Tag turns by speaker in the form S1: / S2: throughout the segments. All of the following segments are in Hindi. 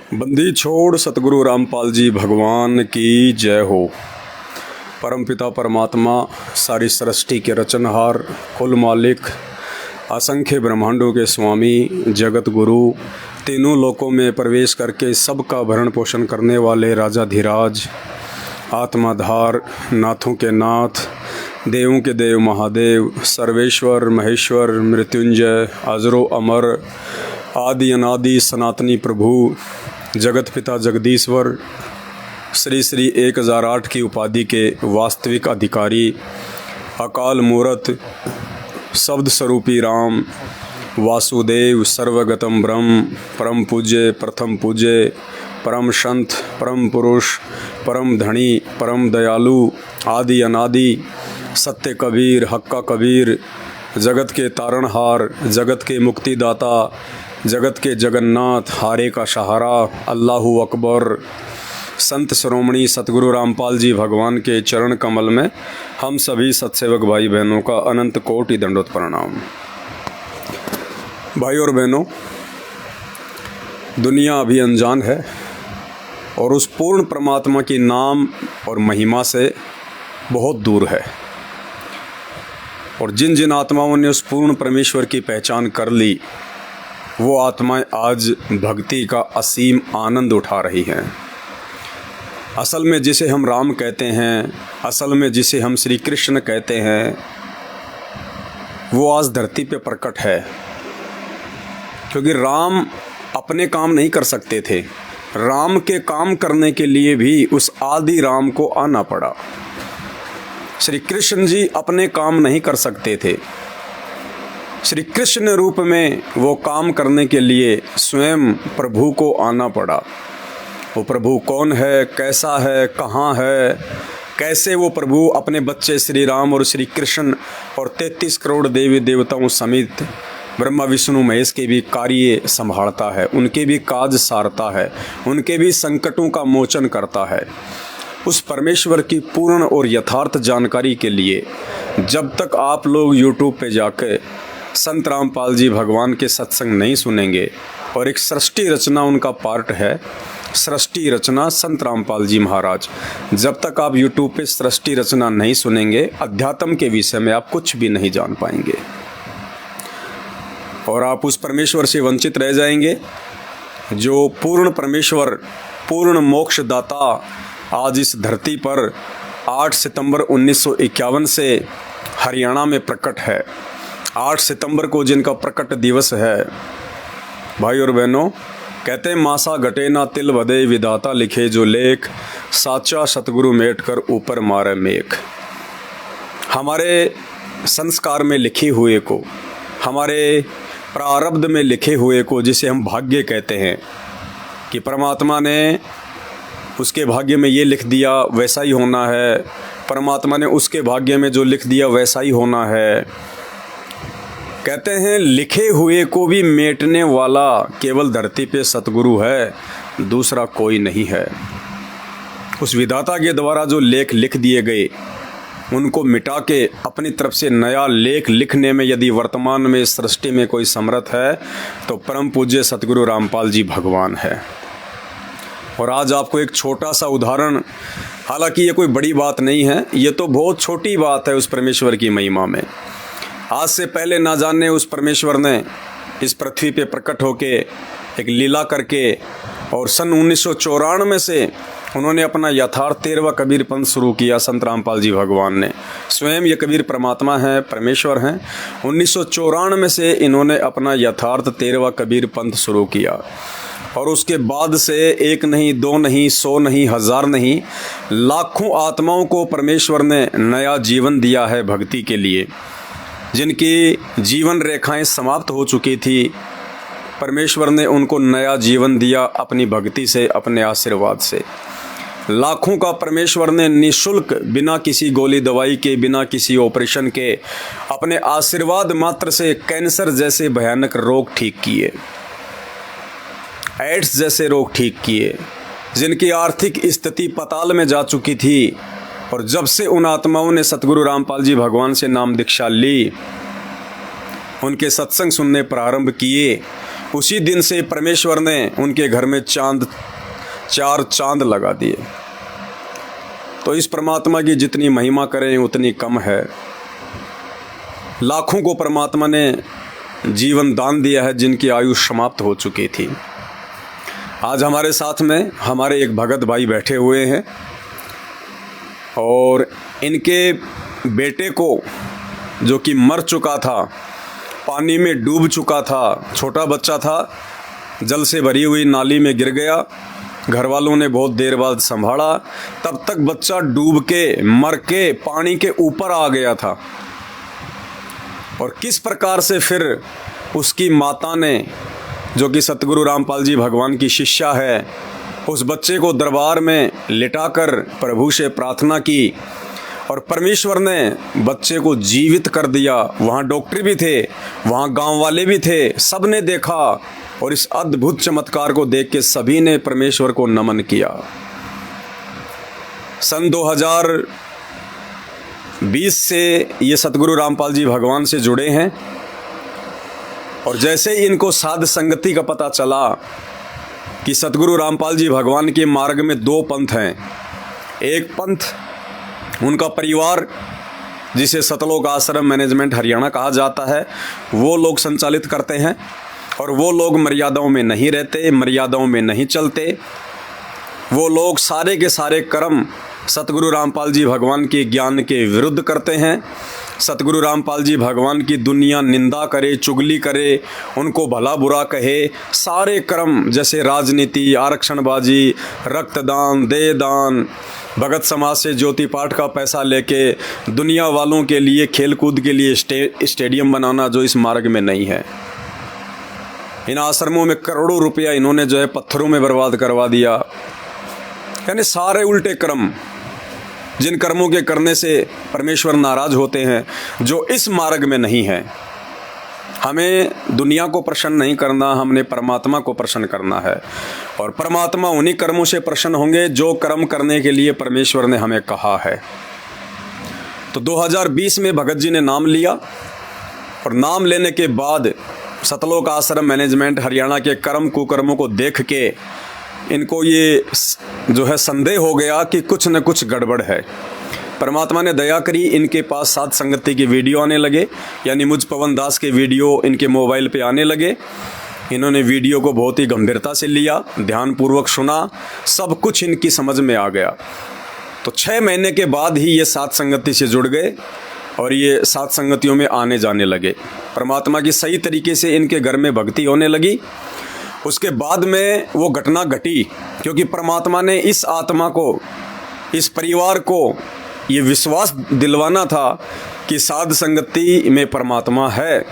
S1: बंदी छोड़ सतगुरु रामपाल जी भगवान की जय हो। परमपिता परमात्मा, सारी सृष्टि के रचनहार, कुल मालिक, असंख्य ब्रह्मांडों के स्वामी, जगत गुरु, तीनों लोकों में प्रवेश करके सबका भरण पोषण करने वाले राजाधिराज, आत्माधार, नाथों के नाथ, देवों के देव महादेव, सर्वेश्वर महेश्वर, मृत्युंजय, अजरो अमर, आदि अनादि सनातनी प्रभु, जगत पिता जगदीश्वर, श्री श्री 1008 की उपाधि के वास्तविक अधिकारी, अकाल मूरत, शब्द स्वरूपी राम, वासुदेव, सर्वगतम ब्रह्म, परम पूज्य, प्रथम पूज्य, परम संत, परम पुरुष, परम धनी, परम दयालु, आदि अनादि, सत्य कबीर, हक्का कबीर, जगत के तारणहार, जगत के मुक्तिदाता, जगत के जगन्नाथ, हारे का सहारा, अल्लाहु अकबर, संत शिरोमणि सतगुरु रामपाल जी भगवान के चरण कमल में हम सभी सत्सेवक भाई बहनों का अनंत कोटि दंडोत प्रणाम। भाई और बहनों, दुनिया अभी अनजान है और उस पूर्ण परमात्मा के नाम और महिमा से बहुत दूर है। और जिन जिन आत्माओं ने उस पूर्ण परमेश्वर की पहचान कर ली, वो आत्माएं आज भक्ति का असीम आनंद उठा रही हैं। असल में जिसे हम राम कहते हैं, असल में जिसे हम श्री कृष्ण कहते हैं, वो आज धरती पे प्रकट है। क्योंकि राम अपने काम नहीं कर सकते थे, राम के काम करने के लिए भी उस आदि राम को आना पड़ा। श्री कृष्ण जी अपने काम नहीं कर सकते थे, श्री कृष्ण रूप में वो काम करने के लिए स्वयं प्रभु को आना पड़ा। वो प्रभु कौन है, कैसा है, कहाँ है, कैसे वो प्रभु अपने बच्चे श्री राम और श्री कृष्ण और 33 करोड़ देवी देवताओं समेत ब्रह्मा विष्णु महेश के भी कार्य संभालता है, उनके भी काज सारता है, उनके भी संकटों का मोचन करता है। उस परमेश्वर की पूर्ण और यथार्थ जानकारी के लिए जब तक आप लोग यूट्यूब पे जाके संत रामपाल जी भगवान के सत्संग नहीं सुनेंगे, और एक सृष्टि रचना उनका पार्ट है, सृष्टि रचना संत रामपाल जी महाराज, जब तक आप यूट्यूब पे सृष्टि रचना नहीं सुनेंगे, अध्यात्म के विषय में आप कुछ भी नहीं जान पाएंगे और आप उस परमेश्वर से वंचित रह जाएंगे जो पूर्ण परमेश्वर, पूर्ण मोक्षदाता आज इस धरती पर 8 सितंबर 1951 से हरियाणा में प्रकट है। 8 सितंबर को जिनका प्रकट दिवस है, भाई और बहनों, कहते हैं मासा घटे ना तिल बधे, विधाता लिखे जो लेख, साचा सतगुरु मेट कर ऊपर मारे मेघ। हमारे संस्कार में लिखे हुए को, हमारे प्रारब्ध में लिखे हुए को, जिसे हम भाग्य कहते हैं कि परमात्मा ने उसके भाग्य में ये लिख दिया वैसा ही होना है, परमात्मा ने उसके भाग्य में जो लिख दिया वैसा ही होना है। कहते हैं लिखे हुए को भी मेटने वाला केवल धरती पे सतगुरु है, दूसरा कोई नहीं है। उस विधाता के द्वारा जो लेख लिख दिए गए, उनको मिटा के अपनी तरफ से नया लेख लिखने में यदि वर्तमान में सृष्टि में कोई समर्थ है तो परम पूज्य सतगुरु रामपाल जी भगवान है। और आज आपको एक छोटा सा उदाहरण, हालांकि ये कोई बड़ी बात नहीं है, ये तो बहुत छोटी बात है उस परमेश्वर की महिमा में। आज से पहले ना जाने उस परमेश्वर ने इस पृथ्वी पे प्रकट होके एक लीला करके, और सन 1994 से उन्होंने अपना यथार्थ 13वां कबीर पंथ शुरू किया। संत रामपाल जी भगवान ने स्वयं ये कबीर परमात्मा हैं, परमेश्वर हैं। 1994 से इन्होंने अपना यथार्थ 13वां कबीर पंथ शुरू किया, और उसके बाद से एक नहीं, दो नहीं, 100 नहीं, 1000 नहीं, लाखों आत्माओं को परमेश्वर ने नया जीवन दिया है भक्ति के लिए। जिनकी जीवन रेखाएं समाप्त हो चुकी थी, परमेश्वर ने उनको नया जीवन दिया अपनी भक्ति से, अपने आशीर्वाद से। लाखों का परमेश्वर ने निःशुल्क, बिना किसी गोली दवाई के, बिना किसी ऑपरेशन के, अपने आशीर्वाद मात्र से कैंसर जैसे भयानक रोग ठीक किए, एड्स जैसे रोग ठीक किए, जिनकी आर्थिक स्थिति पाताल में जा चुकी थी। और जब से उन आत्माओं ने सतगुरु रामपाल जी भगवान से नाम दीक्षा ली, उनके सत्संग सुनने प्रारंभ किए, उसी दिन से परमेश्वर ने उनके घर में चार चांद लगा दिए। तो इस परमात्मा की जितनी महिमा करें उतनी कम है। लाखों को परमात्मा ने जीवन दान दिया है जिनकी आयु समाप्त हो चुकी थी। आज हमारे साथ में हमारे एक भगत भाई बैठे हुए हैं और इनके बेटे को, जो कि मर चुका था, पानी में डूब चुका था, छोटा बच्चा था, जल से भरी हुई नाली में गिर गया। घर वालों ने बहुत देर बाद संभाला, तब तक बच्चा डूब के मर के पानी के ऊपर आ गया था। और किस प्रकार से फिर उसकी माता ने, जो कि सतगुरु रामपाल जी भगवान की शिष्या है, उस बच्चे को दरबार में लिटाकर प्रभु से प्रार्थना की और परमेश्वर ने बच्चे को जीवित कर दिया। वहाँ डॉक्टर भी थे, वहाँ गांव वाले भी थे, सब ने देखा और इस अद्भुत चमत्कार को देख के सभी ने परमेश्वर को नमन किया। सन 2020 से ये सतगुरु रामपाल जी भगवान से जुड़े हैं और जैसे ही इनको साध संगति का पता चला कि सतगुरु रामपाल जी भगवान के मार्ग में दो पंथ हैं। एक पंथ उनका परिवार, जिसे सतलोक आश्रम मैनेजमेंट हरियाणा कहा जाता है, वो लोग संचालित करते हैं और वो लोग मर्यादाओं में नहीं रहते, मर्यादाओं में नहीं चलते। वो लोग सारे के सारे कर्म सतगुरु रामपाल जी भगवान के ज्ञान के विरुद्ध करते हैं। सतगुरु रामपाल जी भगवान की दुनिया निंदा करे, चुगली करे, उनको भला बुरा कहे, सारे कर्म जैसे राजनीति, आरक्षणबाजी, रक्तदान, देहदान, भगत समाज से ज्योति पाठ का पैसा लेके दुनिया वालों के लिए खेलकूद के लिए स्टेडियम बनाना, जो इस मार्ग में नहीं है। इन आश्रमों में करोड़ों रुपया इन्होंने जो है पत्थरों में बर्बाद करवा दिया। यानी सारे उल्टे कर्म, जिन कर्मों के करने से परमेश्वर नाराज होते हैं, जो इस मार्ग में नहीं है। हमें दुनिया को प्रसन्न नहीं करना, हमने परमात्मा को प्रसन्न करना है और परमात्मा उन्हीं कर्मों से प्रसन्न होंगे जो कर्म करने के लिए परमेश्वर ने हमें कहा है। तो 2020 में भगत जी ने नाम लिया और नाम लेने के बाद सतलोक आश्रम मैनेजमेंट हरियाणा के कर्म कुकर्मों को देख के इनको ये जो है संदेह हो गया कि कुछ न कुछ गड़बड़ है। परमात्मा ने दया करी, इनके पास साध संगति के वीडियो आने लगे, यानी मुझ पवन दास के वीडियो इनके मोबाइल पे आने लगे। इन्होंने वीडियो को बहुत ही गंभीरता से लिया, ध्यानपूर्वक सुना, सब कुछ इनकी समझ में आ गया। तो 6 महीने के बाद ही ये साध संगति से जुड़ गए और ये साध संगतियों में आने जाने लगे। परमात्मा की सही तरीके से इनके घर में भक्ति होने लगी। उसके बाद में वो घटना घटी, क्योंकि परमात्मा ने इस आत्मा को, इस परिवार को ये विश्वास दिलवाना था कि साध संगति में परमात्मा है।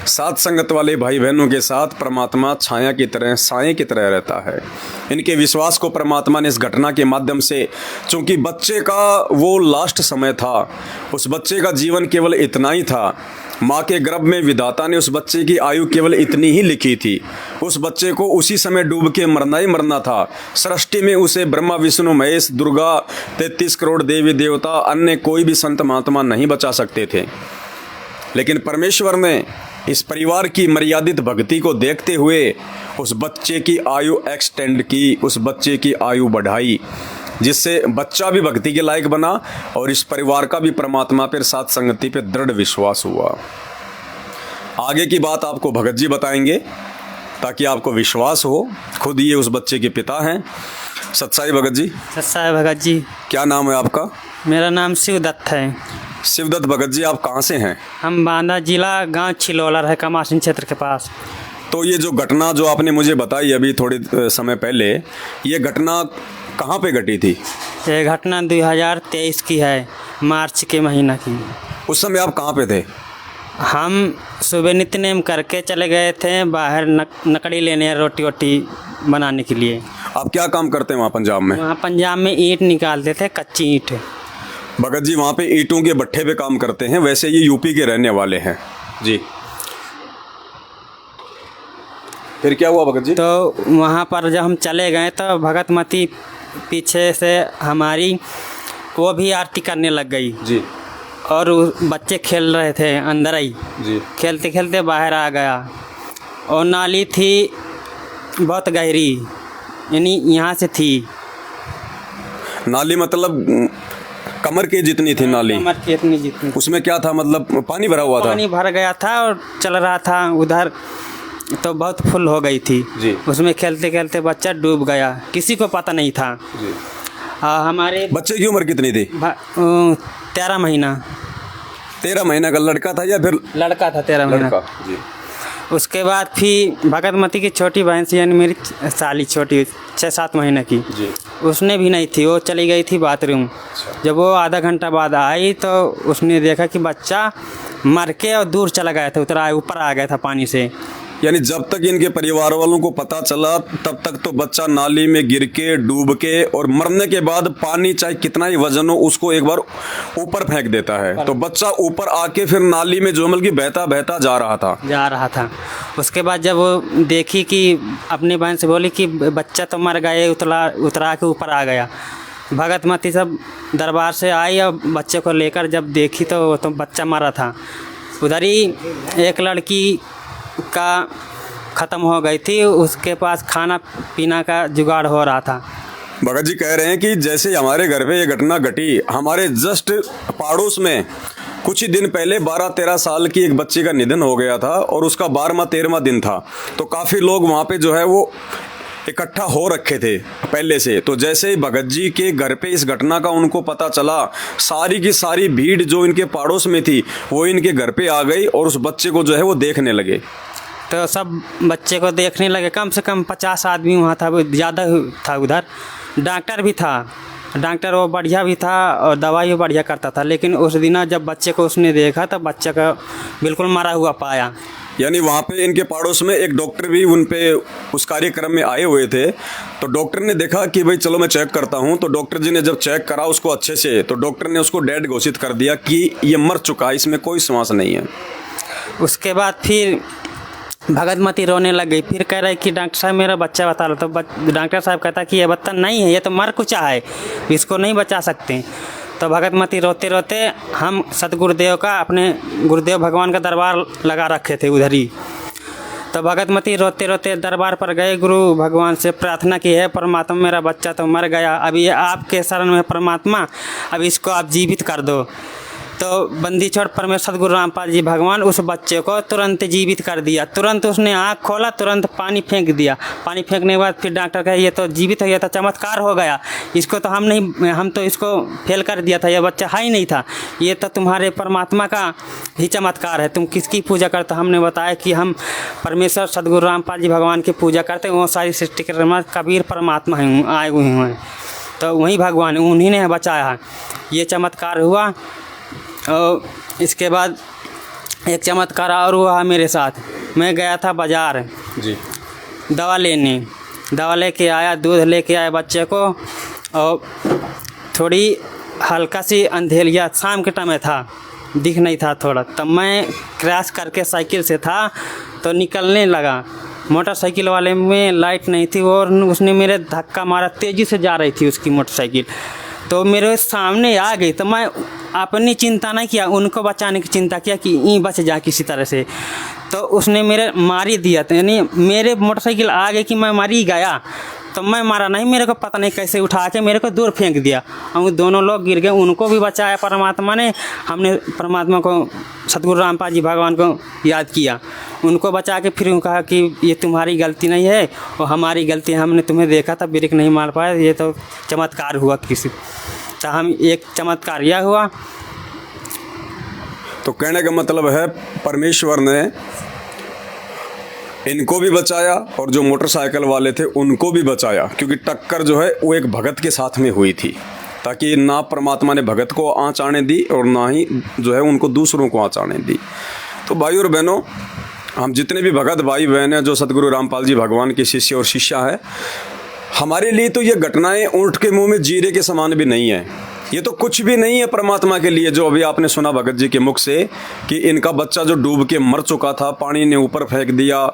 S1: साध संगत वाले भाई बहनों के साथ परमात्मा छाया की तरह, साए की तरह रहता है। इनके विश्वास को परमात्मा ने इस घटना के माध्यम से, चूँकि बच्चे का वो लास्ट समय था, उस बच्चे का जीवन केवल इतना ही था। माँ के गर्भ में विधाता ने उस बच्चे की आयु केवल इतनी ही लिखी थी। उस बच्चे को उसी समय डूब के मरना ही मरना था। सृष्टि में उसे ब्रह्मा विष्णु महेश दुर्गा 33 करोड़ देवी देवता अन्य कोई भी संत महात्मा नहीं बचा सकते थे। लेकिन परमेश्वर ने इस परिवार की मर्यादित भक्ति को देखते हुए उस बच्चे की आयु एक्सटेंड की, उस बच्चे की आयु बढ़ाई, जिससे बच्चा भी भक्ति के लायक बना और इस परिवार का भी परमात्मा पर, साध संगति पे दृढ़ विश्वास हुआ। आगे की बात आपको भगत जी बताएंगे ताकि आपको विश्वास हो। खुद ये उस बच्चे के पिता हैं। सत्साई भगत जी।
S2: सत्साई भगत जी।
S1: क्या नाम है आपका?
S2: मेरा नाम शिवदत्त है।
S1: शिवदत्त भगत जी, आप कहाँ से हैं?
S2: हम बांदा जिला, गांव छिलोलर है, कमासिन क्षेत्र के पास।
S1: तो ये जो घटना जो आपने मुझे बताई अभी थोड़ी समय पहले, ये घटना कहाँ पे घटी थी?
S2: ये घटना 2023 की है, मार्च के महीना की।
S1: उस समय आप कहाँ पे थे?
S2: हम सुबह नित्यनेम करके चले गए थे बाहर नकड़ी लेने, रोटी वोटी बनाने के लिए।
S1: आप क्या काम करते हैं वहाँ पंजाब में?
S2: वहाँ पंजाब में ईंट निकालते थे, कच्ची ईंट।
S1: भगत जी वहाँ पे ईंटों के भट्ठे पे काम करते हैं। वैसे ये यूपी के रहने वाले हैं जी। फिर क्या हुआ भगत जी?
S2: तो वहाँ पर जब हम चले गए तो भगत मती पीछे से हमारी वो भी आरती करने लग गई
S1: जी।
S2: और बच्चे खेल रहे थे अंदर ही जी। खेलते खेलते बाहर आ गया और नाली थी बहुत गहरी, यानी यहाँ से थी।
S1: नाली मतलब कमर के जितनी थी नाली?
S2: कमर के इतनी जितनी।
S1: उसमें क्या था, मतलब पानी भरा हुआ था?
S2: पानी भर गया था और चल रहा था उधर, तो बहुत फुल हो गई थी
S1: जी।
S2: उसमें खेलते खेलते बच्चा डूब गया, किसी को पता नहीं था
S1: जी।
S2: हमारे
S1: बच्चे की उम्र कितनी थी?
S2: 13 महीना।
S1: 13 महीना का लड़का था या फिर?
S2: लड़का था 13 महीना।
S1: लड़का जी।
S2: उसके बाद फिर भगतमती की छोटी बहन सी, यानी मेरी साली छोटी 6-7 महीने की
S1: जी।
S2: उसने भी नहीं थी, वो चली गई थी बाथरूम। जब वो आधा घंटा बाद आई तो उसने देखा कि बच्चा मर के और दूर चला गया था, उतरा ऊपर आ गया था पानी से।
S1: यानी जब तक इनके परिवार वालों को पता चला तब तक तो बच्चा नाली में गिर के डूब के, और मरने के बाद पानी चाहे कितना ही वजन हो उसको एक बार ऊपर फेंक देता है। तो बच्चा ऊपर आके फिर नाली में जो मतलब कि बहता बहता जा रहा था। उसके बाद जब वो देखी कि अपनी बहन से बोली कि बच्चा तो मर गया, उतरा के ऊपर आ गया। भगतमती सब दरबार से आई और बच्चे को लेकर जब देखी तो बच्चा मरा था। उधर ही एक लड़की का ख़त्म हो गई थी, उसके पास खाना पीना का जुगाड़ हो रहा था। भगत जी कह रहे हैं कि जैसे हमारे घर पे ये घटना घटी, हमारे जस्ट पड़ोस में कुछ ही दिन पहले 12-13 साल की एक बच्ची का निधन हो गया था और उसका 12वां-13वां दिन था। तो काफ़ी लोग वहाँ पे जो है वो इकट्ठा हो रखे थे पहले से। तो जैसे ही भगत जी के घर पे इस घटना का उनको पता चला, सारी की सारी भीड़ जो इनके पड़ोस में थी वो इनके घर पे आ गई और उस बच्चे को जो है वो देखने लगे।
S2: तो सब बच्चे को देखने लगे। कम से कम 50 आदमी वहाँ था, ज़्यादा था उधर। डॉक्टर भी था, डॉक्टर वो बढ़िया भी था और दवाई भी बढ़िया करता था। लेकिन उस दिन जब बच्चे को उसने देखा तो बच्चे का बिल्कुल मरा हुआ पाया।
S1: यानी वहाँ पे इनके पड़ोस में एक डॉक्टर भी उन पे उस कार्यक्रम में आए हुए थे। तो डॉक्टर ने देखा कि भाई चलो मैं चेक करता हूँ। तो डॉक्टर जी ने जब चेक करा उसको अच्छे से, तो डॉक्टर ने उसको डेड घोषित कर दिया कि ये मर चुका है, इसमें कोई श्वास नहीं है।
S2: उसके बाद फिर भगतमती रोने लग गई। फिर कह रही कि डॉक्टर साहब मेरा बच्चा बता लो। तो डॉक्टर साहब कहता कि ये बच्चा नहीं है, ये तो मर कुचा है, इसको नहीं बचा सकते। तो भगतमती रोते रोते, हम सतगुरुदेव का, अपने गुरुदेव भगवान का दरबार लगा रखे थे उधर ही। तो भगतमती रोते रोते दरबार पर गए, गुरु भगवान से प्रार्थना की, है परमात्मा मेरा बच्चा तो मर गया, अब ये आपके शरण में परमात्मा, अब इसको आप जीवित कर दो। तो बंदी छोड़ परमेश्वर सतगुरु रामपाल जी भगवान उस बच्चे को तुरंत जीवित कर दिया। तुरंत उसने आँख खोला, तुरंत पानी फेंक दिया। पानी फेंकने के बाद फिर डॉक्टर कहे ये तो जीवित हो गया था, चमत्कार हो गया, इसको तो हम तो इसको फेल कर दिया था, यह बच्चा है ही नहीं था, ये तो तुम्हारे परमात्मा का ही चमत्कार है, तुम किसकी पूजा करते। हमने बताया कि हम परमेश्वर सतगुरु रामपाल जी भगवान की पूजा करते हैं, वो सारी सृष्टि के कबीर परमात्मा हैं, आए हुए हैं, तो वही भगवान, उन्हीं ने बचाया है। ये चमत्कार हुआ। और इसके बाद एक चमत्कार और हुआ मेरे साथ। मैं गया था बाज़ार
S1: जी
S2: दवा लेने, दवा लेके आया, दूध लेके आया बच्चे को, और थोड़ी हल्का सी अंधेरिया शाम के टाइम में था, दिख नहीं था थोड़ा। तब मैं क्रैश करके साइकिल से था तो निकलने लगा, मोटरसाइकिल वाले में लाइट नहीं थी और उसने मेरे धक्का मारा, तेज़ी से जा रही थी उसकी मोटरसाइकिल, तो मेरे सामने आ गई। तो मैं अपनी चिंता नहीं किया, उनको बचाने की चिंता किया कि ये बच जाए किसी तरह से। तो उसने मेरे मारी दिया, तो यानी मेरे मोटरसाइकिल आ गई कि मैं मारी गया, तो मैं मारा नहीं, मेरे को पता नहीं कैसे उठा के मेरे को दूर फेंक दिया। हम दोनों लोग गिर गए, उनको भी बचाया परमात्मा ने। हमने परमात्मा को, सतगुरु रामपाल जी भगवान को याद किया, उनको बचा के फिर कहा कि ये तुम्हारी गलती नहीं है और हमारी गलती है, हमने तुम्हें देखा था ब्रेक नहीं मार पाया, ये तो चमत्कार हुआ किसी। तो हम एक चमत्कार यह हुआ।
S1: तो कहने का मतलब है परमेश्वर ने इनको भी बचाया और जो मोटरसाइकिल वाले थे उनको भी बचाया, क्योंकि टक्कर जो है वो एक भगत के साथ में हुई थी, ताकि ना परमात्मा ने भगत को आँच आने दी और ना ही जो है उनको दूसरों को आँच आने दी। तो भाई और बहनों, हम जितने भी भगत भाई बहन हैं जो सतगुरु रामपाल जी भगवान के शिष्य और शिष्या है, हमारे लिए तो ये घटनाएं ऊँट के मुंह में जीरे के समान भी नहीं है। ये तो कुछ भी नहीं है परमात्मा के लिए। जो अभी आपने सुना भगत जी के मुख से कि इनका बच्चा जो डूब के मर चुका था, पानी ने ऊपर फेंक दिया,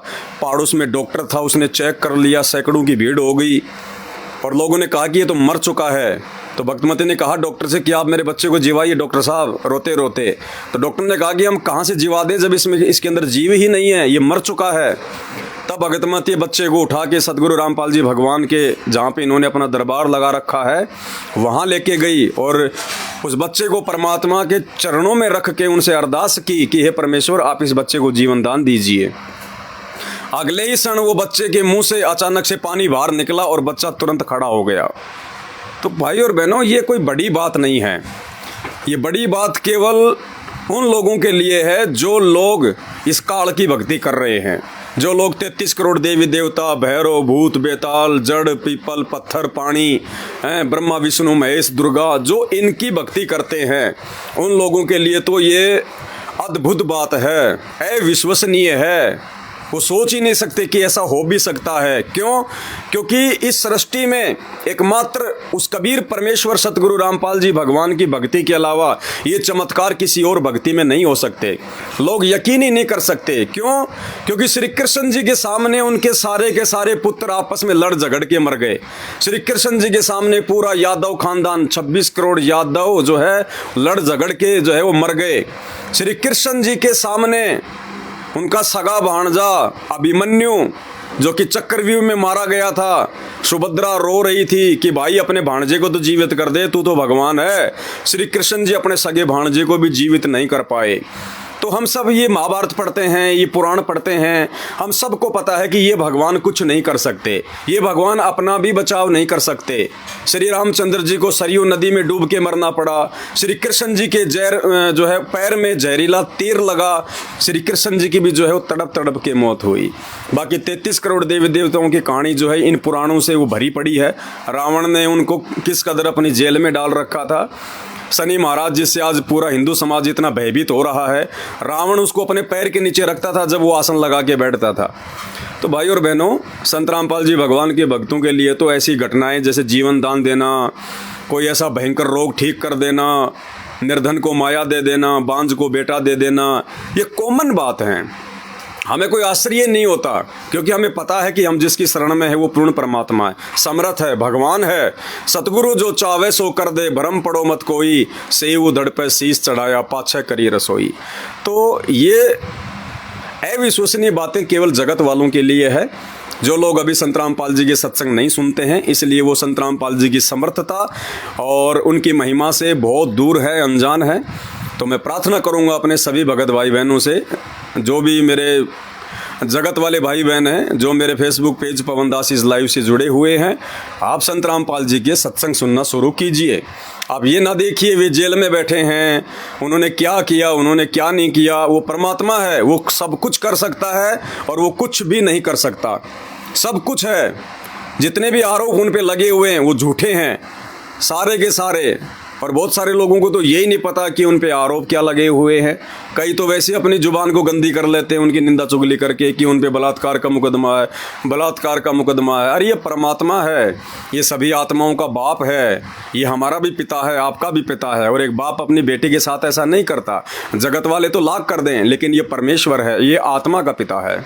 S1: पड़ोस में डॉक्टर था, उसने चेक कर लिया, सैकड़ों की भीड़ हो गई और लोगों ने कहा कि ये तो मर चुका है। तो भक्तमती ने कहा डॉक्टर से कि आप मेरे बच्चे को जिवाइए डॉक्टर साहब, रोते रोते। तो डॉक्टर ने कहा कि हम कहाँ से जिवा दें जब इसके अंदर जीव ही नहीं है, ये मर चुका है। तब भगतमती बच्चे को उठा के सतगुरु रामपाल जी भगवान के, जहाँ पे इन्होंने अपना दरबार लगा रखा है, वहाँ लेके गई और उस बच्चे को परमात्मा के चरणों में रख के उनसे अरदास की कि हे परमेश्वर, आप इस बच्चे को जीवन दान दीजिए। अगले ही क्षण वो बच्चे के मुंह से अचानक से पानी बाहर निकला और बच्चा तुरंत खड़ा हो गया। तो भाई और बहनों, ये कोई बड़ी बात नहीं है। ये बड़ी बात केवल उन लोगों के लिए है जो लोग इस काल की भक्ति कर रहे हैं, जो लोग 33 करोड़ देवी देवता, भैरव, भूत, बेताल, जड़, पीपल, पत्थर, पानी, ब्रह्मा, विष्णु, महेश, दुर्गा, जो इनकी भक्ति करते हैं, उन लोगों के लिए तो ये अद्भुत बात है, अविश्वसनीय है। वो सोच ही नहीं सकते कि ऐसा हो भी सकता है। क्यों? क्योंकि इस सृष्टि में एकमात्र उस कबीर परमेश्वर सतगुरु रामपाल जी भगवान की भक्ति के अलावा ये चमत्कार किसी और भक्ति में नहीं हो सकते। लोग यकीन ही नहीं कर सकते। क्यों? क्योंकि श्री कृष्ण जी के सामने उनके सारे के सारे पुत्र आपस में लड़ झगड़ के मर गए। श्री कृष्ण जी के सामने पूरा यादव खानदान, 26 करोड़ यादव जो है लड़ झगड़ के जो है वो मर गए। श्री कृष्ण जी के सामने उनका सगा भांजा अभिमन्यु, जो कि चक्रव्यूह में मारा गया था, सुभद्रा रो रही थी कि भाई अपने भांजे को तो जीवित कर दे, तू तो भगवान है। श्री कृष्ण जी अपने सगे भांजे को भी जीवित नहीं कर पाए। तो हम सब ये महाभारत पढ़ते हैं, ये पुराण पढ़ते हैं, हम सबको पता है कि ये भगवान कुछ नहीं कर सकते, ये भगवान अपना भी बचाव नहीं कर सकते। श्री रामचंद्र जी को सरयू नदी में डूब के मरना पड़ा। श्री कृष्ण जी के जो है पैर में जहरीला तीर लगा, श्री कृष्ण जी की भी जो है वो तड़प तड़प के मौत हुई। बाकी 33 करोड़ देवी देवताओं की कहानी जो है इन पुराणों से वो भरी पड़ी है। रावण ने उनको किस कदर अपनी जेल में डाल रखा था। शनि महाराज, जिससे आज पूरा हिंदू समाज इतना भयभीत हो रहा है, रावण उसको अपने पैर के नीचे रखता था जब वो आसन लगा के बैठता था। तो भाई और बहनों, संत रामपाल जी भगवान के भक्तों के लिए तो ऐसी घटनाएं जैसे जीवन दान देना, कोई ऐसा भयंकर रोग ठीक कर देना, निर्धन को माया दे देना, बांझ को बेटा दे देना, ये कॉमन बात है। हमें कोई आश्चर्य नहीं होता, क्योंकि हमें पता है कि हम जिसकी शरण में है वो पूर्ण परमात्मा है, समर्थ है, भगवान है। सतगुरु जो चावे सो कर दे, भरम पड़ो मत कोई, सेव उधड़ पे शीश चढ़ाया, पाछे करी रसोई। तो ये अविश्वसनीय बातें केवल जगत वालों के लिए है। जो लोग अभी संत रामपाल जी के सत्संग नहीं सुनते हैं, इसलिए वो संत रामपाल जी की समर्थता और उनकी महिमा से बहुत दूर है, अनजान है। तो मैं प्रार्थना करूंगा अपने सभी भगत भाई बहनों से, जो भी मेरे जगत वाले भाई बहन हैं, जो मेरे फेसबुक पेज पवन दास इस लाइव से जुड़े हुए हैं, आप संत रामपाल जी के सत्संग सुनना शुरू कीजिए। आप ये ना देखिए वे जेल में बैठे हैं, उन्होंने क्या किया, उन्होंने क्या नहीं किया। वो परमात्मा है, वो सब कुछ कर सकता है और वो कुछ भी नहीं कर सकता। सब कुछ है। जितने भी आरोप उन पे लगे हुए हैं वो झूठे हैं, सारे के सारे। और बहुत सारे लोगों को तो यही नहीं पता कि उन पे आरोप क्या लगे हुए हैं। कई तो वैसे अपनी जुबान को गंदी कर लेते हैं उनकी निंदा चुगली करके कि उन पे बलात्कार का मुकदमा है, बलात्कार का मुकदमा है। अरे ये परमात्मा है, ये सभी आत्माओं का बाप है, ये हमारा भी पिता है, आपका भी पिता है। और एक बाप अपनी बेटी के साथ ऐसा नहीं करता। जगत वाले तो लाख कर दें, लेकिन ये परमेश्वर है, ये आत्मा का पिता है।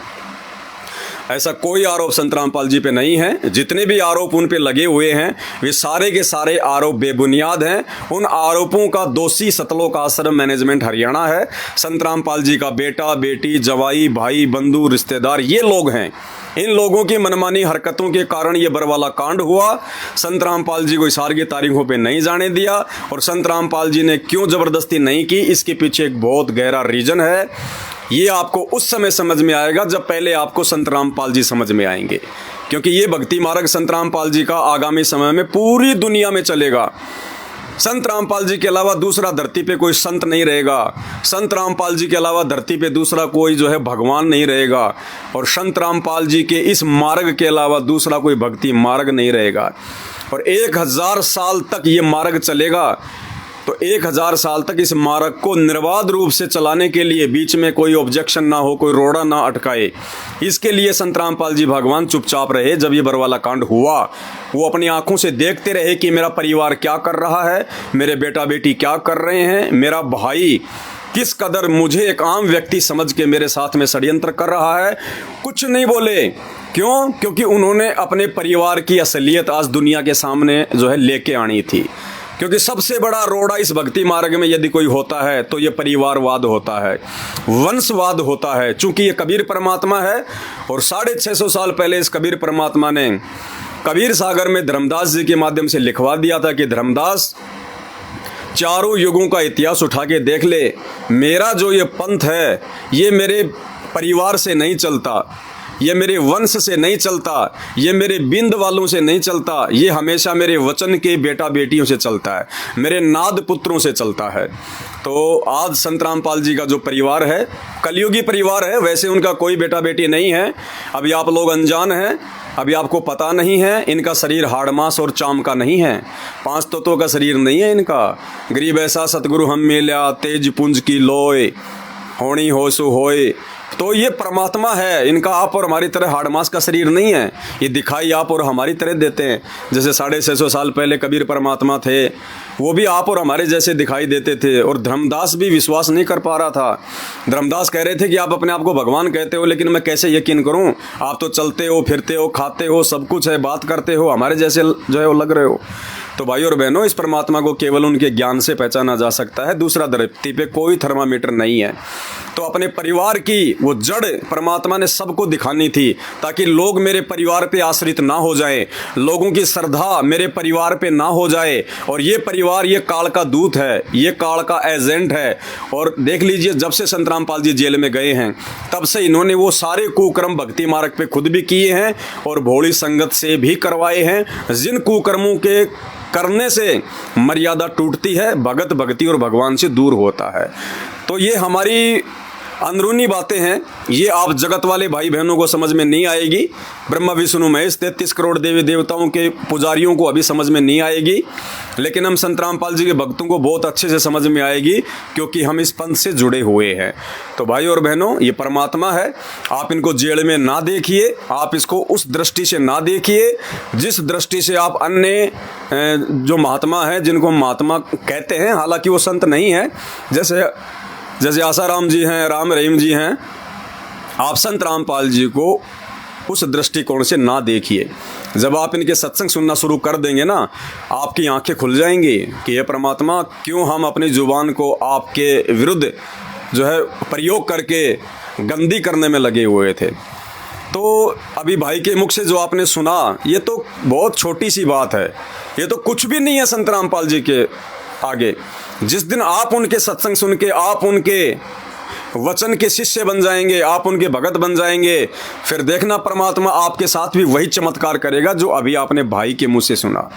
S1: ऐसा कोई आरोप संत रामपाल जी पे नहीं है। जितने भी आरोप उन पे लगे हुए हैं वे सारे के सारे आरोप बेबुनियाद हैं। उन आरोपों का दोषी सतलोक आश्रम मैनेजमेंट हरियाणा है। संत रामपाल जी का बेटा, बेटी, जवाई, भाई, बंधु, रिश्तेदार, ये लोग हैं। इन लोगों की मनमानी हरकतों के कारण ये बरवाला कांड हुआ। संत रामपाल जी को इशार की तारीखों पे नहीं जाने दिया। और संत रामपाल जी ने क्यों ज़बरदस्ती नहीं की, इसके पीछे एक बहुत गहरा रीजन है। ये आपको उस समय समझ में आएगा जब पहले आपको संत रामपाल जी समझ में आएंगे, क्योंकि ये भक्ति मार्ग संत रामपाल जी का आगामी समय में पूरी दुनिया में चलेगा। संत रामपाल जी के अलावा दूसरा धरती पे कोई संत नहीं रहेगा। संत रामपाल जी के अलावा धरती पे दूसरा कोई जो है भगवान नहीं रहेगा। और संत रामपाल जी के इस मार्ग के अलावा दूसरा कोई भक्ति मार्ग नहीं रहेगा। और 1000 साल तक ये मार्ग चलेगा। तो 1000 साल तक इस मार्ग को निर्बाध रूप से चलाने के लिए बीच में कोई ऑब्जेक्शन ना हो, कोई रोड़ा ना अटकाए, इसके लिए संत रामपाल जी भगवान चुपचाप रहे। जब ये बरवाला कांड हुआ, वो अपनी आंखों से देखते रहे कि मेरा परिवार क्या कर रहा है, मेरे बेटा बेटी क्या कर रहे हैं, मेरा भाई किस कदर मुझे एक आम व्यक्ति समझ के मेरे साथ में षड्यंत्र कर रहा है। कुछ नहीं बोले। क्यों? क्योंकि उन्होंने अपने परिवार की असलियत आज दुनिया के सामने जो है लेके आनी थी। क्योंकि सबसे बड़ा रोड़ा इस भक्ति मार्ग में यदि कोई होता है तो ये परिवारवाद होता है, वंशवाद होता है। चूंकि ये कबीर परमात्मा है और 650 साल पहले इस कबीर परमात्मा ने कबीर सागर में धर्मदास जी के माध्यम से लिखवा दिया था कि धर्मदास, चारों युगों का इतिहास उठा के देख ले, मेरा जो ये पंथ है ये मेरे परिवार से नहीं चलता, ये मेरे वंश से नहीं चलता, ये मेरे बिंद वालों से नहीं चलता, ये हमेशा मेरे वचन के बेटा बेटियों से चलता है, मेरे नाद पुत्रों से चलता है। तो आज संत रामपाल जी का जो परिवार है कलयुगी परिवार है, वैसे उनका कोई बेटा बेटी नहीं है। अभी आप लोग अनजान हैं, अभी आपको पता नहीं है, इनका शरीर हाड़ मांस और चाम का नहीं है, 5 तत्वों का शरीर नहीं है इनका। गरीब ऐसा सतगुरु हम मिल्या, तेज पुंज की लोय, होनी हो सु होए। तो ये परमात्मा है, इनका आप और हमारी तरह हाड़ मांस का शरीर नहीं है। ये दिखाई आप और हमारी तरह देते हैं। जैसे 650 साल पहले कबीर परमात्मा थे, वो भी आप और हमारे जैसे दिखाई देते थे। और धर्मदास भी विश्वास नहीं कर पा रहा था। धर्मदास कह रहे थे कि आप अपने आप को भगवान कहते हो, लेकिन मैं कैसे यकीन करूं? आप तो चलते हो, फिरते हो, खाते हो, सब कुछ है, बात करते हो, हमारे जैसे जो है वो लग रहे हो। तो भाई और बहनों, इस परमात्मा को केवल उनके ज्ञान से पहचाना जा सकता है। दूसरा धरती पे कोई थर्मामीटर नहीं है। तो अपने परिवार की वो जड़ परमात्मा ने सबको दिखानी थी, ताकि लोग मेरे परिवार पे आश्रित ना हो जाए, लोगों की श्रद्धा मेरे परिवार पे ना हो जाए। और ये परिवार ये काल का दूत है, ये काल का एजेंट है। और देख लीजिए, जब से संत रामपाल जी जेल में गए हैं तब से इन्होंने वो सारे कुकर्म भक्ति मार्ग पे खुद भी किए हैं और भोली संगत से भी करवाए हैं। जिन कुकर्मों के करने से मर्यादा टूटती है, भगत भक्ति और भगवान से दूर होता है। तो ये हमारी अंदरूनी बातें हैं, ये आप जगत वाले भाई बहनों को समझ में नहीं आएगी। ब्रह्मा विष्णु महेश 33 करोड़ देवी देवताओं के पुजारियों को अभी समझ में नहीं आएगी, लेकिन हम संत रामपाल जी के भक्तों को बहुत अच्छे से समझ में आएगी, क्योंकि हम इस पंथ से जुड़े हुए हैं। तो भाई और बहनों, ये परमात्मा है। आप इनको जेल में ना देखिए, आप इसको उस दृष्टि से ना देखिए जिस दृष्टि से आप अन्य जो महात्मा हैं, जिनको हम महात्मा कहते हैं, हालांकि वो संत नहीं है, जैसे आसाराम जी हैं, राम रहीम जी हैं, आप संत रामपाल जी को उस दृष्टिकोण से ना देखिए। जब आप इनके सत्संग सुनना शुरू कर देंगे ना, आपकी आंखें खुल जाएंगी कि ये परमात्मा, क्यों हम अपनी जुबान को आपके विरुद्ध जो है प्रयोग करके गंदी करने में लगे हुए थे। तो अभी भाई के मुख से जो आपने सुना, ये तो बहुत छोटी सी बात है, ये तो कुछ भी नहीं है संत रामपाल जी के आगे। जिस दिन आप उनके सत्संग सुन के आप उनके वचन के शिष्य बन जाएंगे, आप उनके भगत बन जाएंगे, फिर देखना परमात्मा आपके साथ भी वही चमत्कार करेगा जो अभी आपने भाई के मुंह से सुना।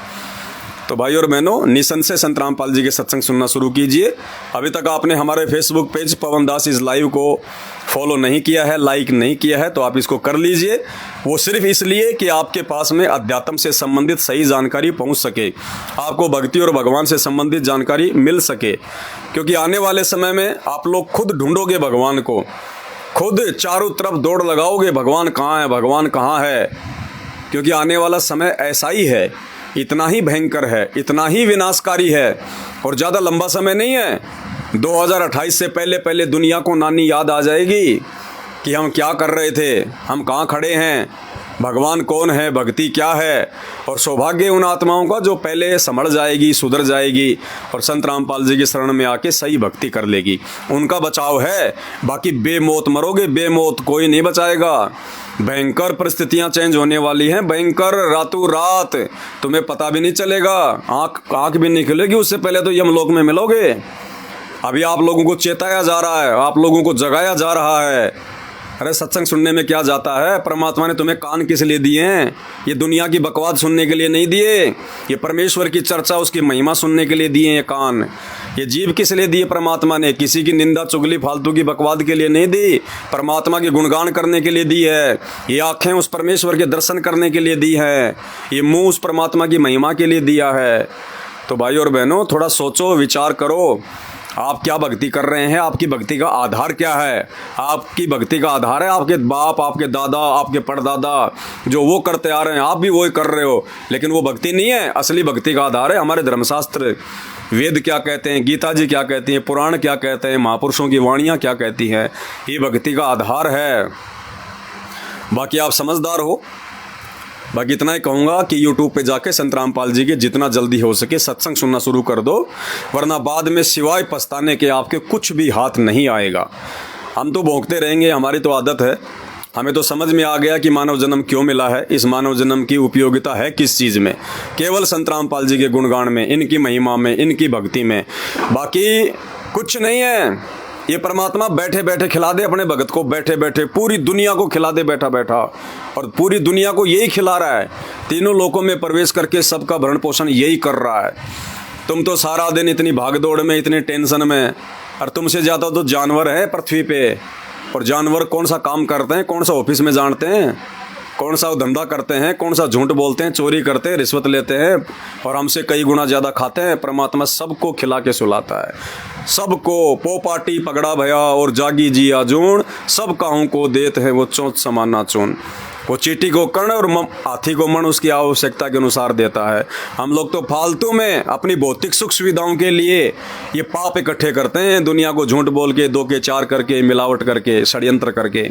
S1: तो भाई और बहनों, निसंशय संत रामपाल जी के सत्संग सुनना शुरू कीजिए। अभी तक आपने हमारे Facebook page Pawan Das is live को फॉलो नहीं किया है, लाइक नहीं किया है, तो आप इसको कर लीजिए। वो सिर्फ इसलिए कि आपके पास में अध्यात्म से संबंधित सही जानकारी पहुंच सके, आपको भक्ति और भगवान से संबंधित जानकारी मिल सके। क्योंकि आने वाले समय में आप लोग खुद ढूंढोगे भगवान को, खुद चारों तरफ दौड़ लगाओगे, भगवान कहाँ है, भगवान कहाँ है। क्योंकि आने वाला समय ऐसा ही है, इतना ही भयंकर है, इतना ही विनाशकारी है, और ज़्यादा लंबा समय नहीं है। 2028 से पहले पहले दुनिया को नानी याद आ जाएगी कि हम क्या कर रहे थे, हम कहाँ खड़े हैं, भगवान कौन है, भक्ति क्या है। और सौभाग्य उन आत्माओं का जो पहले समझ जाएगी, सुधर जाएगी और संत रामपाल जी की शरण में आके सही भक्ति कर लेगी। उनका बचाव है, बाकी बेमौत मरोगे, बेमौत कोई नहीं बचाएगा। भयंकर परिस्थितियां चेंज होने वाली हैं, भयंकर, रातों रात, तुम्हें पता भी नहीं चलेगा, आँख भी नहीं खुलेगी, उससे पहले तो यमलोक में मिलोगे। अभी आप लोगों को चेताया जा रहा है, आप लोगों को जगाया जा रहा है। अरे सत्संग सुनने में क्या जाता है, परमात्मा ने तुम्हें कान किस लिए दिए हैं? ये दुनिया की बकवास सुनने के लिए नहीं दिए, ये परमेश्वर की चर्चा, उसकी महिमा सुनने के लिए दिए हैं कान। ये जीभ किस लिए दिए परमात्मा ने? किसी की निंदा चुगली फालतू की बकवाद के लिए नहीं दी, परमात्मा के गुणगान करने के लिए दी है। ये आँखें उस परमेश्वर के दर्शन करने के लिए दी है, ये मुँह उस परमात्मा की महिमा के लिए दिया है। तो भाई और बहनों, थोड़ा सोचो, विचार करो, आप क्या भक्ति कर रहे हैं, आपकी भक्ति का आधार क्या है? आपकी भक्ति का आधार है आपके बाप, आपके दादा, आपके परदादा, जो वो करते आ रहे हैं आप भी वही कर रहे हो, लेकिन वो भक्ति नहीं है। असली भक्ति का आधार है हमारे धर्मशास्त्र, वेद क्या कहते हैं, गीता जी क्या कहती हैं, पुराण क्या कहते हैं, महापुरुषों की वाणियाँ क्या कहती हैं, ये भक्ति का आधार है। बाकी आप समझदार हो, बाकी इतना ही कहूँगा कि यूट्यूब पे जाके संत रामपाल जी के जितना जल्दी हो सके सत्संग सुनना शुरू कर दो, वरना बाद में सिवाय पछताने के आपके कुछ भी हाथ नहीं आएगा। हम तो भोंकते रहेंगे, हमारी तो आदत है। हमें तो समझ में आ गया कि मानव जन्म क्यों मिला है, इस मानव जन्म की उपयोगिता है किस चीज़ में, केवल संत रामपाल जी के गुणगान में, इनकी महिमा में, इनकी भक्ति में, बाकी कुछ नहीं है। ये परमात्मा बैठे बैठे खिला दे अपने भगत को, बैठे बैठे पूरी दुनिया को खिला दे बैठा बैठा, और पूरी दुनिया को यही खिला रहा है। तीनों लोकों में प्रवेश करके सबका भरण पोषण यही कर रहा है। तुम तो सारा दिन इतनी भागदौड़ में, इतने टेंशन में, और तुमसे ज़्यादा तो जानवर है पृथ्वी पे। और जानवर कौन सा काम करते हैं, कौन सा ऑफिस में जानते हैं, कौन सा धंधा करते हैं, कौन सा झूठ बोलते हैं, चोरी करते हैं, रिश्वत लेते हैं, और हमसे कई गुना ज़्यादा खाते हैं। परमात्मा सबको खिला के सुलाता है, सबको पोपाटी पगड़ा भया और जागी जी आजून, सब काहू को देते हैं वो चोंच समाना चून। वो चींटी को कर्ण और हाथी को मन उसकी आवश्यकता के अनुसार देता है। हम लोग तो फालतू में अपनी भौतिक सुख सुविधाओं के लिए ये पाप इकट्ठे करते हैं, दुनिया को झूठ बोल के, दो के चार करके, मिलावट करके, षड्यंत्र करके।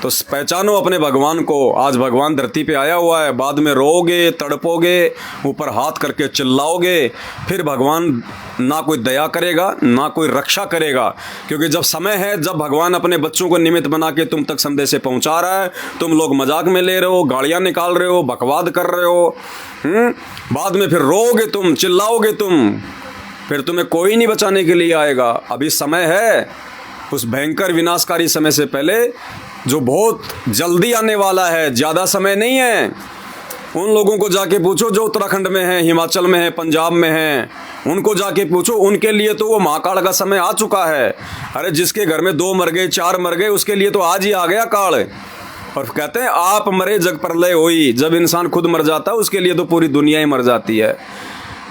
S1: तो पहचानो अपने भगवान को। आज भगवान धरती पे आया हुआ है, बाद में रोओगे, तड़पोगे, ऊपर हाथ करके चिल्लाओगे, फिर भगवान ना कोई दया करेगा ना कोई रक्षा करेगा। क्योंकि जब समय है, जब भगवान अपने बच्चों को निमित्त बना के तुम तक संदेश पहुंचा रहा है, तुम लोग मजाक में ले रहे हो, गालियां निकाल रहे हो, बकवाद कर रहे हो, बाद में फिर रोओगे तुम, चिल्लाओगे तुम, फिर तुम्हें कोई नहीं बचाने के लिए आएगा। अभी समय है, उस भयंकर विनाशकारी समय से पहले जो बहुत जल्दी आने वाला है, ज़्यादा समय नहीं है। उन लोगों को जाके पूछो जो उत्तराखंड में हैं, हिमाचल में हैं, पंजाब में हैं, उनको जाके पूछो, उनके लिए तो वो महाकाल का समय आ चुका है। अरे जिसके घर में 2 मर गए, 4 मर गए, उसके लिए तो आज ही आ गया काल। और कहते हैं आप मरे जग प्रलय होई। जब इंसान खुद मर जाता है उसके लिए तो पूरी दुनिया ही मर जाती है।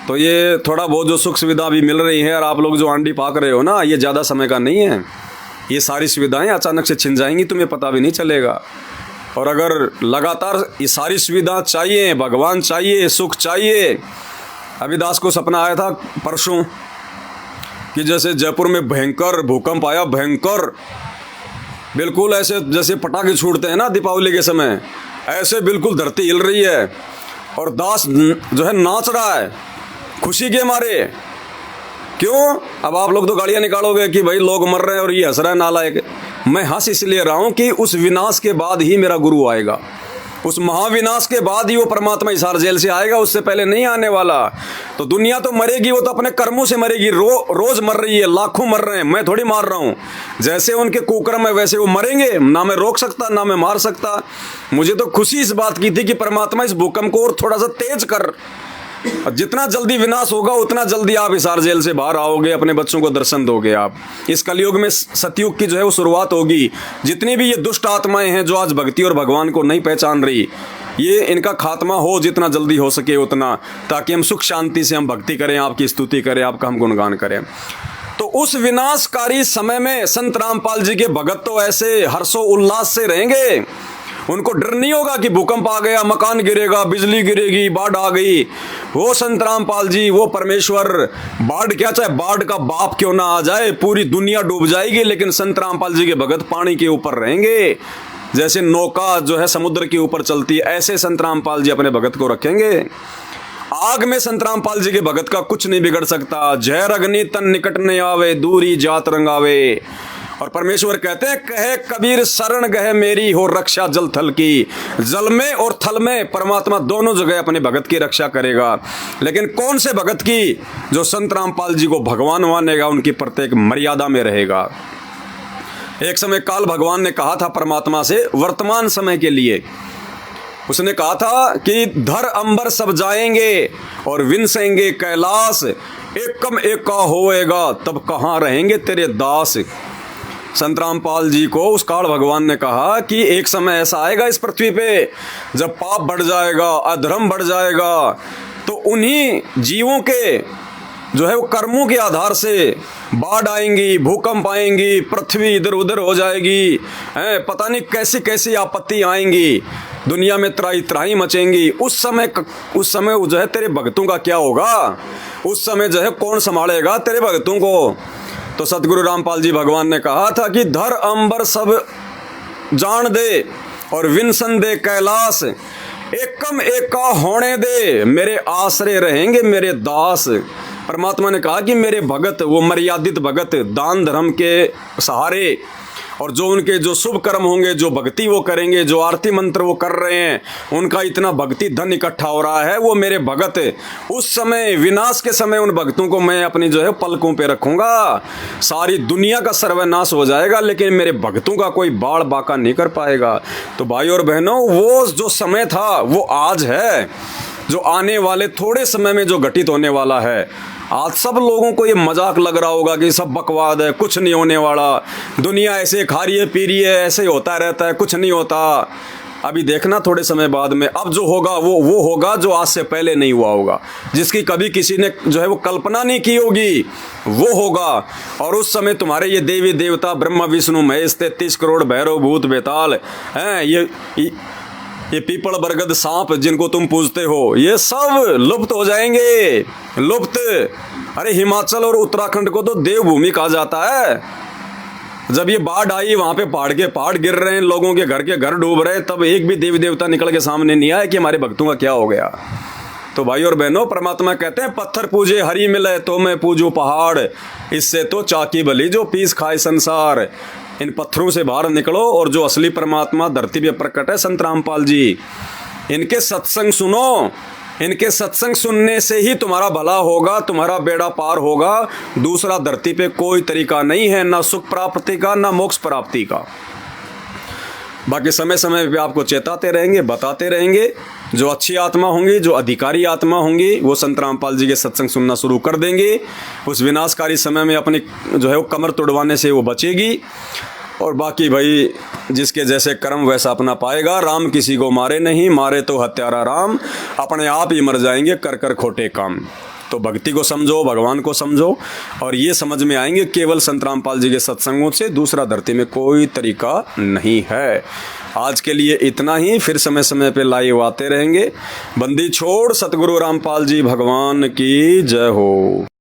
S1: तो ये थोड़ा बहुत जो सुख सुविधा भी मिल रही है, और आप लोग जो आंडी पाक रहे हो ना, ये ज़्यादा समय का नहीं है। ये सारी सुविधाएं अचानक से छिन जाएंगी, तुम्हें पता भी नहीं चलेगा। और अगर लगातार ये सारी सुविधा चाहिए, भगवान चाहिए, सुख चाहिए। अविदास को सपना आया था परसों कि जैसे जयपुर में भयंकर भूकंप आया, भयंकर, बिल्कुल ऐसे जैसे पटाखे छूटते हैं ना दीपावली के समय, ऐसे बिल्कुल धरती हिल रही है, और दास जो है नाच रहा है खुशी के मारे। क्यों? अब आप लोग तो गालियाँ निकालोगे कि भाई लोग मर रहे हैं और ये हंस रहा है नालायक। मैं हंस इसलिए रहा हूँ कि उस विनाश के बाद ही मेरा गुरु आएगा, उस महाविनाश के बाद ही वो परमात्मा हिसार जेल से आएगा, उससे पहले नहीं आने वाला। तो दुनिया तो मरेगी, वो तो अपने कर्मों से मरेगी। रोज मर रही है, लाखों मर रहे हैं, मैं थोड़ी मार रहा हूँ। जैसे उनके कुकर्म है वैसे वो मरेंगे, ना मैं रोक सकता ना मैं मार सकता। मुझे तो खुशी इस बात की थी कि परमात्मा इस भूकंप को और थोड़ा सा तेज कर, जितना जल्दी विनाश होगा उतना जल्दी आप हिसार जेल से बाहर आओगे, अपने बच्चों को दर्शन दोगे। आप इस कलयुग में सतयुग की जो है वो शुरुआत होगी। जितनी भी ये दुष्ट आत्माएं हैं जो आज भक्ति और भगवान को नहीं पहचान रही, ये इनका खात्मा हो जितना जल्दी हो सके उतना, ताकि हम सुख शांति से हम भक्ति करें, आपकी स्तुति करें, आपका हम गुणगान करें। तो उस विनाशकारी समय में संत रामपाल जी के भगत तो ऐसे हर्षो उल्लास से रहेंगे, उनको डर नहीं होगा कि भूकंप आ गया, मकान गिरेगा, बिजली गिरेगी, बाढ़ आ गई। वो संत रामपाल जी, वो परमेश्वर, बाढ़ क्या, चाहे बाढ़ का बाप क्यों ना आ जाए, पूरी दुनिया डूब जाएगी, लेकिन संत रामपाल जी के भगत पानी के ऊपर रहेंगे। जैसे नौका जो है समुद्र के ऊपर चलती है, ऐसे संत रामपाल जी अपने भगत को रखेंगे। आग में संत रामपाल जी के भगत का कुछ नहीं बिगड़ सकता। जहर अग्नि तन निकट न आवे, दूरी जात रंगावे। और परमेश्वर कहते हैं, कहे कबीर शरण गहे मेरी, हो रक्षा जल थल की। जल में और थल में परमात्मा दोनों जगह अपने भगत की रक्षा करेगा। लेकिन कौन से भगत की? जो संत रामपाल जी को भगवान मानेगा, उनकी प्रत्येक मर्यादा में रहेगा। एक समय काल भगवान ने कहा था परमात्मा से, वर्तमान समय के लिए उसने कहा था कि धर अंबर सब जाएंगे और विनसेंगे कैलाश, एकम एका होएगा तब कहाँ रहेंगे तेरे दास। संत रामपाल जी को उस काल भगवान ने कहा कि एक समय ऐसा आएगा इस पृथ्वी पे जब पाप बढ़ जाएगा, अधर्म बढ़ जाएगा, तो उन्हीं जीवों के जो है वो कर्मों के आधार से बाढ़ आएंगी, भूकंप आएंगी, पृथ्वी इधर उधर हो जाएगी, पता नहीं कैसी कैसी आपत्ति आएंगी, दुनिया में त्राही त्राही मचेंगी। उस समय जो है तेरे भक्तों का क्या होगा? उस समय जो है कौन संभालेगा तेरे भक्तों को? तो सतगुरु रामपाल जी भगवान ने कहा था कि धर अंबर सब जान दे और विनसन दे कैलाश, एकम एका होने दे, मेरे आश्रय रहेंगे मेरे दास। परमात्मा ने कहा कि मेरे भगत, वो मर्यादित भगत, दान धर्म के सहारे, और जो उनके जो शुभ कर्म होंगे, जो भक्ति वो करेंगे, जो आरती मंत्र वो कर रहे हैं, उनका इतना भक्ति धन इकट्ठा हो रहा है, वो मेरे भगत, उस समय विनाश के समय उन भक्तों को मैं अपनी जो है पलकों पे रखूंगा। सारी दुनिया का सर्वनाश हो जाएगा लेकिन मेरे भक्तों का कोई बाढ़ बाका नहीं कर पाएगा। तो भाई और बहनों, वो जो समय था वो आज है, जो आने वाले थोड़े समय में जो घटित होने वाला है। आज सब लोगों को ये मजाक लग रहा होगा कि सब बकवाद है, कुछ नहीं होने वाला, दुनिया ऐसे खा रही है पी रही है, ऐसे होता रहता है, कुछ नहीं होता। अभी देखना थोड़े समय बाद में अब जो होगा वो होगा जो आज से पहले नहीं हुआ होगा, जिसकी कभी किसी ने जो है वो कल्पना नहीं की होगी, वो होगा। और उस समय तुम्हारे ये देवी देवता ब्रह्मा विष्णु महेश 33 करोड़ भैरव भूत बेताल हैं, ये पीपल बरगद सांप जिनको तुम पूजते हो, ये सब लुप्त हो जाएंगे, लुप्त। अरे हिमाचल और उत्तराखंड को तो देवभूमि कहा जाता है। जब ये बाढ़ आई, वहां पे पहाड़ के पहाड़ गिर रहे हैं, लोगों के घर डूब रहे हैं, तब एक भी देवी देवता निकल के सामने नहीं आया कि हमारे भक्तों का क्या हो गया। तो भाई और बहनों, परमात्मा कहते हैं पत्थर पूजे हरी मिले तो मैं पूजू पहाड़, इससे तो चाकी भली जो पीस खाए संसार। इन पत्थरों से बाहर निकलो और जो असली परमात्मा धरती पे प्रकट है संत रामपाल जी, इनके सत्संग सुनो। इनके सत्संग सुनने से ही तुम्हारा भला होगा, तुम्हारा बेड़ा पार होगा। दूसरा धरती पे कोई तरीका नहीं है, ना सुख प्राप्ति का ना मोक्ष प्राप्ति का। बाकी समय समय पे आपको चेताते रहेंगे, बताते रहेंगे। जो अच्छी आत्मा होंगी, जो अधिकारी आत्मा होंगी, वो संत रामपाल जी के सत्संग सुनना शुरू कर देंगे। उस विनाशकारी समय में अपनी जो है वो कमर तोड़वाने से वो बचेगी। और बाकी भाई जिसके जैसे कर्म वैसा अपना पाएगा। राम किसी को मारे नहीं, मारे तो हत्यारा राम, अपने आप ही मर जाएंगे कर कर खोटे काम। तो भक्ति को समझो, भगवान को समझो, और ये समझ में आएंगे केवल संत रामपाल जी के सत्संगों से दूसरा धरती में कोई तरीका नहीं है। आज के लिए इतना ही, फिर समय समय पे लाइव आते रहेंगे। बंदी छोड़ सतगुरु रामपाल जी भगवान की जय हो।